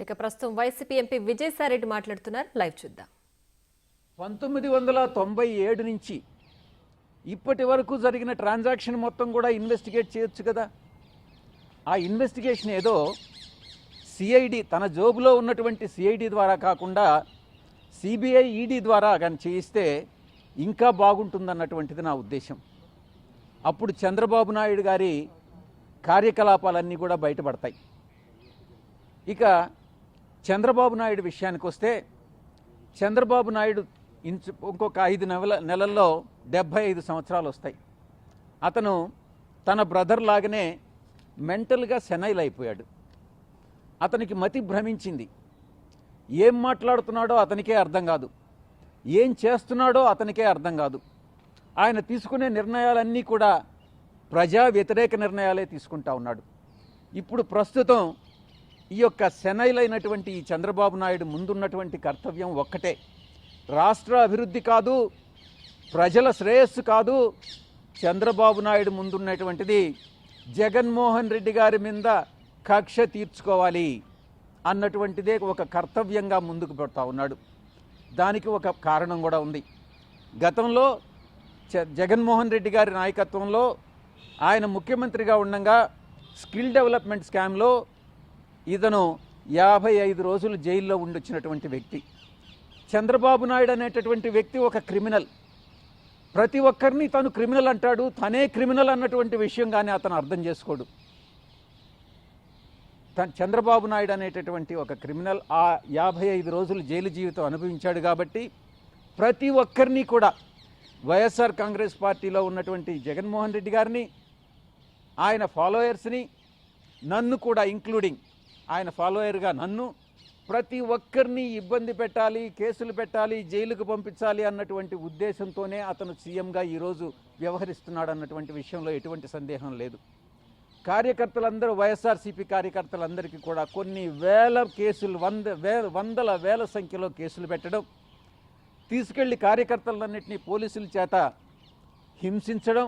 ఇక ప్రస్తుతం YCP MP Vijayasai Reddy మాట్లాడుతున్నారు. లైవ్ చూద్దాం. 1997 నుంచి ఇప్పటి వరకు జరిగిన ట్రాన్సాక్షన్ మొత్తం కూడా ఇన్వెస్టిగేట్ చేయొచ్చు కదా. ఆ ఇన్వెస్టిగేషన్ ఏదో సిఐడి తన జోబులో ఉన్నటువంటి సిఐడి ద్వారా కాకుండా సిబిఐ ఈడీ ద్వారా కానీ చేయిస్తే ఇంకా బాగుంటుందన్నటువంటిది నా ఉద్దేశం. అప్పుడు చంద్రబాబు నాయుడు గారి కార్యకలాపాలన్నీ కూడా బయటపడతాయి. ఇక చంద్రబాబు నాయుడు విషయానికి వస్తే చంద్రబాబు నాయుడు ఇంకొక 5 నెలల్లో 75 సంవత్సరాలు వస్తాయి. అతను తన బ్రదర్ లాగానే మెంటల్గా సెనైల్ అయిపోయాడు. అతనికి మతి భ్రమించింది. ఏం మాట్లాడుతున్నాడో అతనికే అర్థం కాదు, ఏం చేస్తున్నాడో అతనికే అర్థం కాదు. ఆయన తీసుకునే నిర్ణయాలన్నీ కూడా ప్రజా వ్యతిరేక నిర్ణయాలే తీసుకుంటా ఉన్నాడు. ఇప్పుడు ప్రస్తుతం ఈ యొక్క సెనైల్ అయినటువంటి ఈ చంద్రబాబు నాయుడు ముందున్నటువంటి కర్తవ్యం ఒక్కటే, రాష్ట్ర అభివృద్ధి కాదు, ప్రజల శ్రేయస్సు కాదు. చంద్రబాబు నాయుడు ముందున్నటువంటిది జగన్మోహన్ రెడ్డి గారి మీద కక్ష తీర్చుకోవాలి అన్నటువంటిదే ఒక కర్తవ్యంగా ముందుకు పెడతా ఉన్నాడు. దానికి ఒక కారణం కూడా ఉంది. గతంలో జగన్మోహన్ రెడ్డి గారి నాయకత్వంలో ఆయన ముఖ్యమంత్రిగా ఉండగా స్కిల్ డెవలప్మెంట్ స్కామ్లో ఇతను 55 రోజులు జైల్లో ఉండొచ్చినటువంటి వ్యక్తి. చంద్రబాబు నాయుడు అనేటటువంటి వ్యక్తి ఒక క్రిమినల్. ప్రతి ఒక్కరిని తను క్రిమినల్ అంటాడు, తనే క్రిమినల్ అన్నటువంటి విషయం కానీ అతను అర్థం చేసుకోడు. చంద్రబాబు నాయుడు అనేటటువంటి ఒక క్రిమినల్ ఆ 55 రోజులు జైలు జీవితం అనుభవించాడు. కాబట్టి ప్రతి ఒక్కరిని కూడా వైఎస్ఆర్ కాంగ్రెస్ పార్టీలో ఉన్నటువంటి జగన్మోహన్ రెడ్డి గారిని, ఆయన ఫాలోయర్స్ని, నన్ను కూడా ఇంక్లూడింగ్ ఆయన ఫాలోయర్గా నన్ను, ప్రతి ఒక్కరిని ఇబ్బంది పెట్టాలి, కేసులు పెట్టాలి, జైలుకు పంపించాలి అన్నటువంటి ఉద్దేశంతోనే అతను సీఎంగా ఈరోజు వ్యవహరిస్తున్నాడు అన్నటువంటి విషయంలో ఎటువంటి సందేహం లేదు. కార్యకర్తలందరూ వైఎస్ఆర్సీపీ కార్యకర్తలందరికీ కూడా కొన్ని వేల కేసులు, వందల వేల సంఖ్యలో కేసులు పెట్టడం, తీసుకెళ్లి కార్యకర్తలన్నింటినీ పోలీసుల చేత హింసించడం,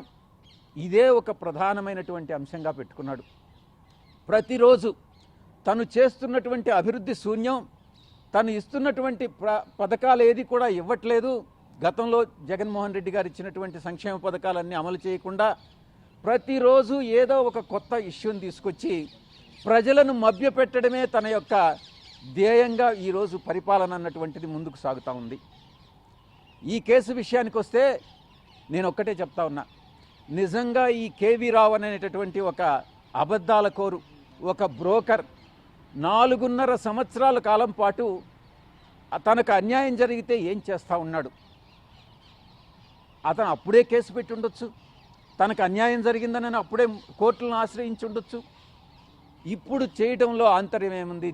ఇదే ఒక ప్రధానమైనటువంటి అంశంగా పెట్టుకున్నాడు. ప్రతిరోజు తను చేస్తున్నటువంటి అభివృద్ధి శూన్యం, తను ఇస్తున్నటువంటి పథకాలు ఏది కూడా ఇవ్వట్లేదు. గతంలో జగన్మోహన్ రెడ్డి గారు ఇచ్చినటువంటి సంక్షేమ పథకాలన్నీ అమలు చేయకుండా ప్రతిరోజు ఏదో ఒక కొత్త ఇష్యూని తీసుకొచ్చి ప్రజలను మభ్యపెట్టడమే తన యొక్క ధ్యేయంగా ఈరోజు పరిపాలన అన్నటువంటిది ముందుకు సాగుతూ ఉంది. ఈ కేసు విషయానికి వస్తే నేను ఒక్కటే చెప్తా ఉన్నా, నిజంగా ఈ కేవీ రావు అనేటటువంటి ఒక అబద్ధాల కోరు, ఒక బ్రోకర్ 4.5 సంవత్సరాల కాలం పాటు తనకు అన్యాయం జరిగితే ఏం చేస్తూ ఉన్నాడు. అతను అప్పుడే కేసు పెట్టి ఉండొచ్చు, తనకు అన్యాయం జరిగిందని అప్పుడే కోర్టులను ఆశ్రయించి ఉండొచ్చు. ఇప్పుడు చేయడంలో ఆంతర్యం ఏముంది?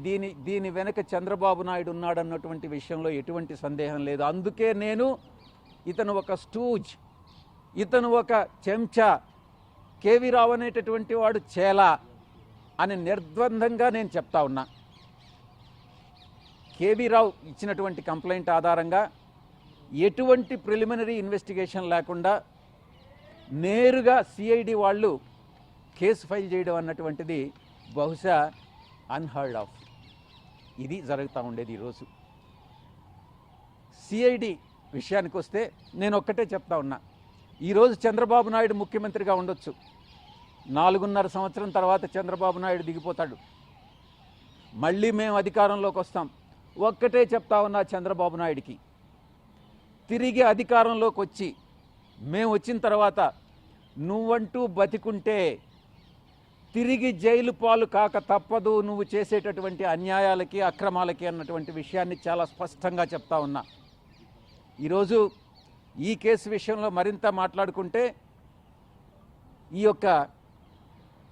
దీని వెనక చంద్రబాబు నాయుడు ఉన్నాడన్నటువంటి విషయంలో ఎటువంటి సందేహం లేదు. అందుకే నేను ఇతను ఒక స్టూజ్, ఇతను ఒక చెంచా, కేవీ రావు అనేటటువంటి వాడు చేలా అని నిర్ద్వందంగా నేను చెప్తా ఉన్నా. కేవీ రావు ఇచ్చినటువంటి కంప్లైంట్ ఆధారంగా ఎటువంటి ప్రిలిమినరీ ఇన్వెస్టిగేషన్ లేకుండా నేరుగా సిఐడి వాళ్ళు కేసు ఫైల్ చేయడం అన్నటువంటిది బహుశా అన్హర్డ్ ఆఫ్. ఇది జరుగుతూ ఉండేది ఈరోజు. సిఐడి విషయానికి వస్తే నేను ఒక్కటే చెప్తా ఉన్నా, ఈరోజు చంద్రబాబు నాయుడు ముఖ్యమంత్రిగా ఉండొచ్చు, 4.5 సంవత్సరం తర్వాత చంద్రబాబు నాయుడు దిగిపోతాడు, మళ్ళీ మేము అధికారంలోకి వస్తాం. ఒక్కటే చెప్తా ఉన్నా చంద్రబాబు నాయుడికి, తిరిగి అధికారంలోకి వచ్చి మేము వచ్చిన తర్వాత నువ్వంటూ బతికుంటే తిరిగి జైలు పాలు కాక తప్పదు, నువ్వు చేసేటటువంటి అన్యాయాలకి అక్రమాలకి అన్నటువంటి విషయాన్ని చాలా స్పష్టంగా చెప్తా ఉన్నా. ఈరోజు ఈ కేసు విషయంలో మరింత మాట్లాడుకుంటే ఈ యొక్క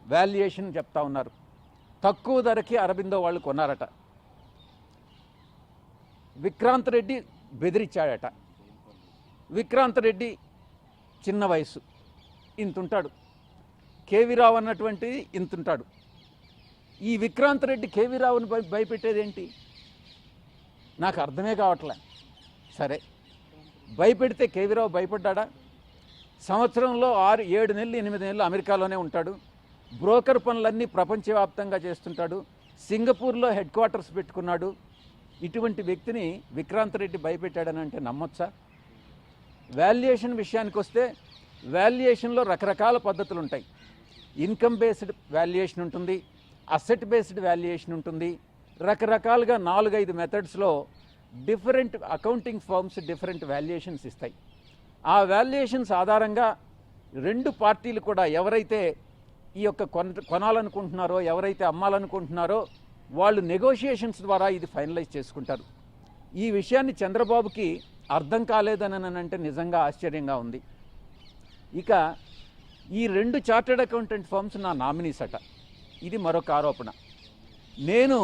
వాల్యుయేషన్ చెప్తా ఉన్నారు. తక్కువ ధరకి అరబిందో వాళ్ళు కొన్నారట. విక్రాంత్ రెడ్డి బెదిరించాడట. విక్రాంత్ రెడ్డి చిన్న వయసు, ఇంతుంటాడు. కేవీ రావు అన్నటువంటి ఇంతుంటాడు. ఈ విక్రాంత్ రెడ్డి కేవీ రావుని భయపెట్టేదేంటి నాకు అర్థమే కావట్లే. సరే, భయపెడితే కేవీ రావు భయపడ్డా? సంవత్సరంలో 6, 7 నెలలు 8 నెలలు అమెరికాలోనే ఉంటాడు. బ్రోకర్ పనులన్నీ ప్రపంచవ్యాప్తంగా చేస్తుంటాడు. సింగపూర్లో హెడ్ క్వార్టర్స్ పెట్టుకున్నాడు. ఇటువంటి వ్యక్తిని విక్రాంత్ రెడ్డి భయపెట్టాడని అంటే నమ్మొచ్చా? వాల్యుయేషన్ విషయానికి వస్తే వాల్యుయేషన్లో రకరకాల పద్ధతులు ఉంటాయి. ఇన్కమ్ బేస్డ్ వాల్యుయేషన్ ఉంటుంది, అసెట్ బేస్డ్ వాల్యుయేషన్ ఉంటుంది. రకరకాలుగా 4-5 మెథడ్స్లో different accounting firms different valuations ఇస్తాయి. ఆ వాల్యుయేషన్స్ ఆధారంగా రెండు పార్టీలు కూడా ఎవరైతే ఈ యొక్క కొనాలనుకుంటున్నారో, ఎవరైతే అమ్మాలనుకుంటున్నారో వాళ్ళు నెగోషియేషన్స్ ద్వారా ఇది ఫైనలైజ్ చేసుకుంటారు. ఈ విషయాన్ని చంద్రబాబుకి అర్థం కాలేదని అంటే నిజంగా ఆశ్చర్యంగా ఉంది. ఇక ఈ 2 చార్టెడ్ అకౌంటెంట్ ఫర్మ్స్ నా నామినీస్ అట. ఇది మరొక ఆరోపణ. నేను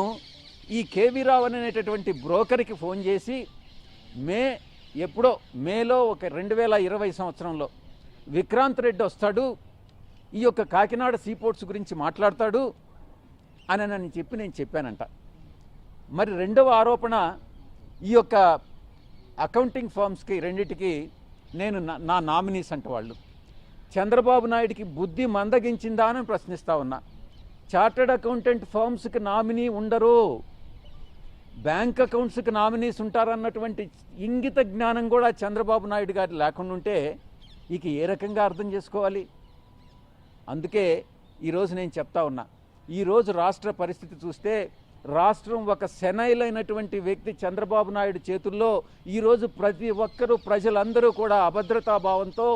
ఈ కేవీ రావు అనేటటువంటి బ్రోకర్కి ఫోన్ చేసి మేలో ఒక 2020 సంవత్సరంలో విక్రాంత్ రెడ్డి వస్తాడు, ఈ యొక్క కాకినాడ సీపోర్ట్స్ గురించి మాట్లాడతాడు అని నేను చెప్పానంట. మరి రెండవ ఆరోపణ, ఈ యొక్క అకౌంటింగ్ ఫర్మ్స్కి రెండిటికి నేను నా నామినీస్ అంట. వాళ్ళు చంద్రబాబు నాయుడికి బుద్ధి మందగించిందా అని ప్రశ్నిస్తా ఉన్నా. చార్టర్డ్ అకౌంటెంట్ ఫర్మ్స్కి నామినీ ఉండరు, బ్యాంక్ అకౌంట్స్కి నామినీస్ ఉంటారన్నటువంటి ఇంగిత జ్ఞానం కూడా చంద్రబాబు నాయుడు గారు లేకుండా ఉంటే ఇక ఏ రకంగా అర్థం చేసుకోవాలి? అందుకే ఈరోజు నేను చెప్తా ఉన్నా, ఈరోజు రాష్ట్ర పరిస్థితి చూస్తే రాష్ట్రం ఒక శనైలైనటువంటి వ్యక్తి చంద్రబాబు నాయుడు చేతుల్లో ఈరోజు ప్రతి ఒక్కరూ ప్రజలందరూ కూడా అభద్రతాభావంతో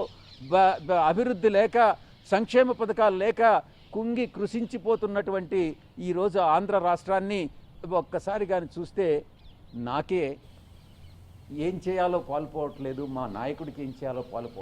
అభివృద్ధి లేక సంక్షేమ పథకాలు లేక కుంగి కృషించిపోతున్నటువంటి ఈరోజు ఆంధ్ర రాష్ట్రాన్ని ఒక్కసారి కానీ చూస్తే నాకే ఏం చేయాలో పాల్పోవట్లేదు, మా నాయకుడికి ఏం చేయాలో పాల్పో